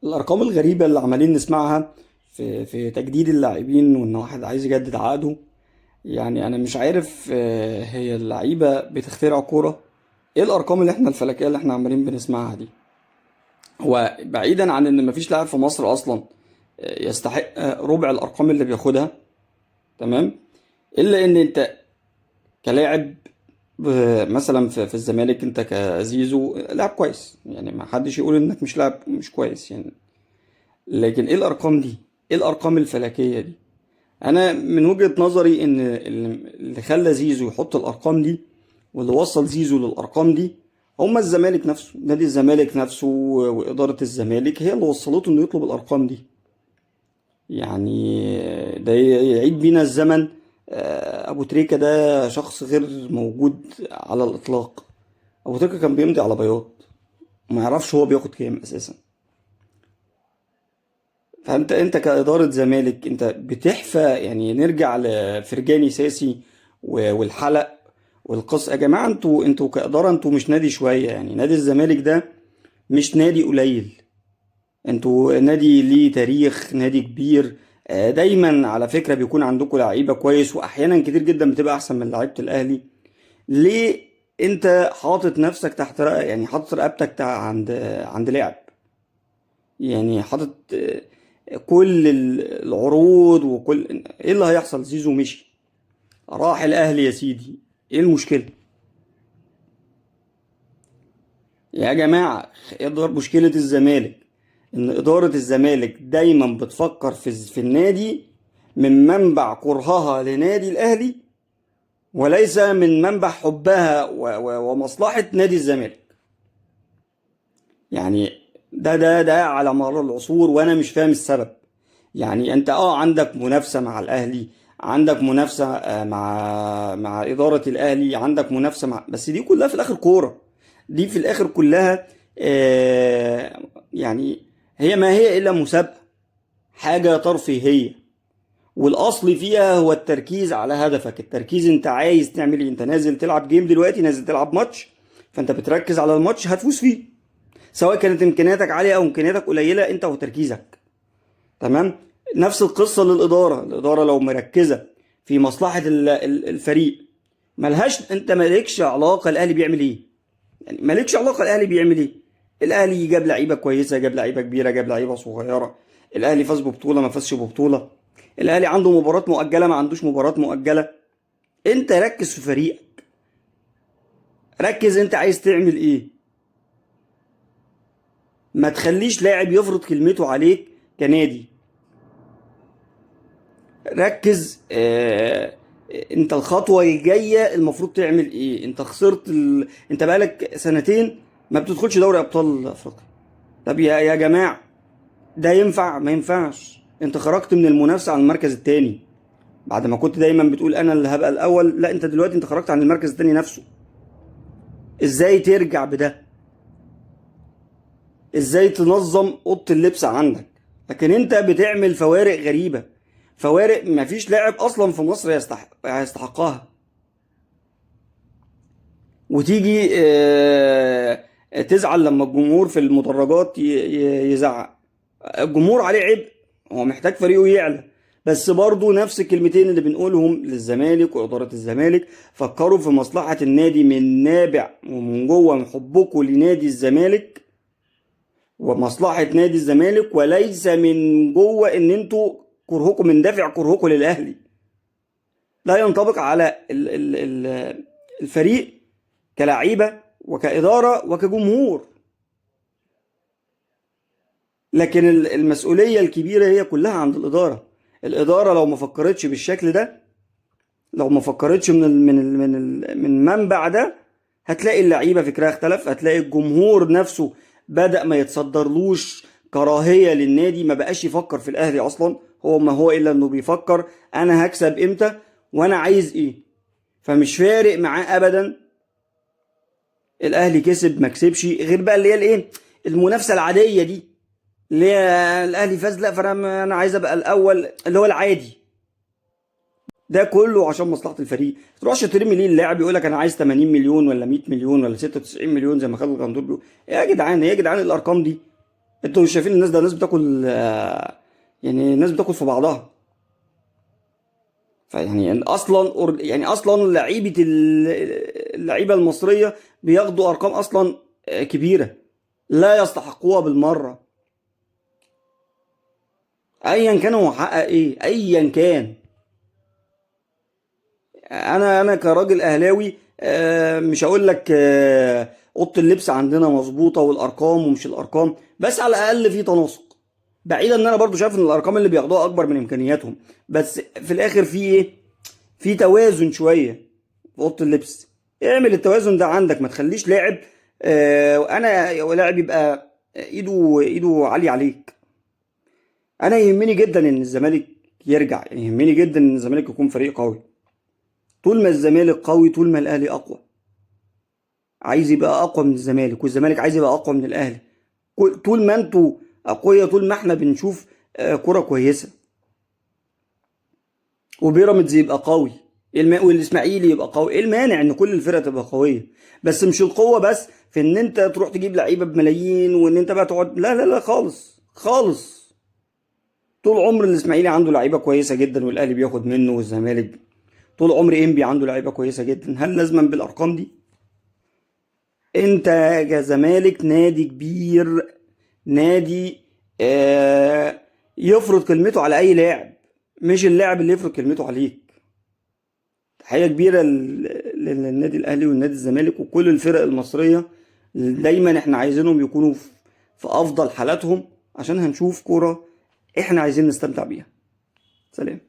الارقام الغريبه اللي عمالين نسمعها في تجديد اللاعبين، وان واحد عايز يجدد عقده. يعني انا مش عارف، هي اللعيبه بتخترع كوره؟ ايه الارقام اللي احنا الفلكيه اللي احنا عمالين بنسمعها دي؟ هو بعيدا عن ان مفيش لاعب في مصر اصلا يستحق ربع الارقام اللي بياخدها، تمام، الا ان انت كلاعب، مثلا في الزمالك انت كزيزو لاعب كويس، يعني ما حدش يقول انك مش لاعب مش كويس يعني. لكن ايه الارقام دي؟ ايه الارقام الفلكيه دي؟ انا من وجهة نظري ان اللي خلى زيزو يحط الارقام دي، واللي وصل زيزو للارقام دي، هما الزمالك نفسه، نادي الزمالك نفسه وادارة الزمالك هي اللي وصلته انه يطلب الارقام دي. يعني ده يعيد بينا الزمن. ابو تريكة ده شخص غير موجود على الاطلاق. ابو تريكة كان بيمضي على بياض، ما يعرفش هو بياخد كام اساسا. فانت كإدارة زمالك انت بتحفى، يعني نرجع لفرجاني ساسي والحلق والقص. يا جماعة انتوا كإدارة انتوا مش نادي شوية، يعني نادي الزمالك ده مش نادي قليل. انتوا نادي ليه تاريخ، نادي كبير. دايما على فكرة بيكون عندكم لعيبة كويس، واحيانا كتير جدا بتبقى احسن من لعيبة الاهلي. ليه انت حاطط نفسك تحت يعني حاطط رقبتك عند لاعب؟ يعني حاطط كل العروض وكل ايه اللي هيحصل؟ زيزو مشي، راح الاهلي يا سيدي، ايه المشكلة؟ يا جماعة، مشكلة الزمالك ان ادارة الزمالك دايما بتفكر في النادي من منبع كرهها لنادي الاهلي، وليس من منبع حبها ومصلحة نادي الزمالك. يعني ده على مر العصور، وانا مش فاهم السبب. يعني انت عندك منافسة مع الاهلي، عندك منافسة مع إدارة الاهلي، عندك منافسة بس دي كلها في الاخر كورة. دي في الاخر كلها يعني هي ما هي الا مسابقة، حاجة ترفيهية. والاصل فيها هو التركيز على هدفك. التركيز انت عايز تعمل ايه؟ انت نازل تلعب جيم دلوقتي، نازل تلعب ماتش، فانت بتركز على الماتش هتفوز فيه، سواء كانت امكانياتك عالية او امكانياتك قليلة، انت وتركيزك. تمام. نفس القصة للإدارة. الإدارة لو مركزة في مصلحة الفريق، ملهاش، انت مالكش علاقة الأهلي بيعمل ايه. يعني مالكش علاقة الأهلي بيعمل ايه. الأهلي جاب لعيبة كويسة، جاب لعيبة كبيرة، جاب لعيبة صغيرة. الأهلي فاز ببطولة، ما فازش ببطولة. الأهلي عنده مباراة مؤجلة، ما عندوش مباراة مؤجلة. انت ركز في فريقك، ركز انت عايز تعمل ايه. ما تخليش لاعب يفرض كلمته عليك كنادي. ركز. انت الخطوة الجاية المفروض تعمل ايه. انت خسرت انت بقالك سنتين ما بتدخلش دوري ابطال افريقيا. طب يا جماعة، ده ينفع؟ ما ينفعش. انت خرجت من المنافسة على المركز التاني، بعد ما كنت دايما بتقول انا اللي هبقى الاول. لا، انت دلوقتي انت خرجت عن المركز التاني نفسه. ازاي ترجع بده؟ ازاي تنظم اوضه اللبس عندك؟ لكن انت بتعمل فوارق غريبه، فوارق ما فيش لاعب اصلا في مصر يستحقها. وتيجي تزعل لما الجمهور في المدرجات يزعق. الجمهور عليه عبء، هو محتاج فريقه يعلى. بس برضو نفس الكلمتين اللي بنقولهم للزمالك وإدارة الزمالك، فكروا في مصلحة النادي من نابع ومن جوه من حبكم لنادي الزمالك ومصلحة نادي الزمالك، وليس من جوه ان انتوا كرهكم من دافع كرهكم للاهلي. لا ينطبق على الفريق كلاعيبة وكإدارة وكجمهور. لكن المسؤولية الكبيرة هي كلها عند الإدارة. الإدارة لو ما فكرتش بالشكل ده، لو ما فكرتش من منبع ده، هتلاقي اللعيبه فكرها اختلف، هتلاقي الجمهور نفسه بدأ ما يتصدرلوش كراهيه للنادي، ما بقاش يفكر في الاهلي اصلا. هو ما هو الا انه بيفكر انا هكسب امتى وانا عايز ايه. فمش فارق معاه ابدا الاهلي كسب ما كسبش، غير بقى اللي هي الايه، المنافسه العاديه دي، اللي هي الاهلي فاز لا فانا عايز ابقى الاول، اللي هو العادي. ده كله عشان مصلحه الفريق. تروحش ترمي ليه اللاعب يقول لك انا عايز 80 مليون ولا 100 مليون ولا 96 مليون زي ما خالد الغندور بيقول. إيه يا جدعان، ايه يا جدعان الارقام دي؟ انتوا مش شايفين الناس ده ناس بتاكل يعني ناس بتاكل في بعضها. فيعني اصلا يعني اصلا اللعيبه المصريه بياخدوا ارقام اصلا كبيره لا يستحقوها بالمره، ايا كان هو حقق ايه ايا كان. انا كراجل اهلاوي مش هقول لك اوضه اللبس عندنا مظبوطه والارقام ومش الارقام، بس على الاقل في تناسق. بعيدا ان انا برضو شايف ان الارقام اللي بياخدوها اكبر من امكانياتهم، بس في الاخر في ايه، في توازن شويه في اوضه اللبس. اعمل التوازن ده عندك، ما تخليش لاعب انا لاعب يبقى ايده عاليه عليك. انا يهمني جدا ان الزمالك يرجع، يعني يهمني جدا ان الزمالك يكون فريق قوي. طول ما الزمالك قوي طول ما الاهلي اقوى. عايز يبقى اقوى من الزمالك والزمالك عايز يبقى اقوى من الاهلي. طول ما انتوا اقوياء طول ما احنا بنشوف كرة كويسة. وبيراميدز يبقى قوي، والاسماعيلي يبقى قوي. ايه المانع ان كل الفرق تبقى قوية؟ بس مش القوة بس في ان انت تروح تجيب لعيبة بملايين وان انت بقى تقعد، لا لا لا خالص خالص. طول عمر الاسماعيلي عنده لعيبة كويسة جدا والاهلي بياخد منه، والزمالك طول عمر انبي عنده لعيبة كويسة جدا. هل لازما بالارقام دي؟ انت كزمالك نادي كبير، نادي يفرض كلمته على اي لاعب، مش اللاعب اللي يفرض كلمته عليك. تحية كبيرة للنادي الاهلي والنادي الزمالك وكل الفرق المصرية. دايما احنا عايزينهم يكونوا في افضل حالاتهم عشان هنشوف كرة احنا عايزين نستمتع بيها. سلام.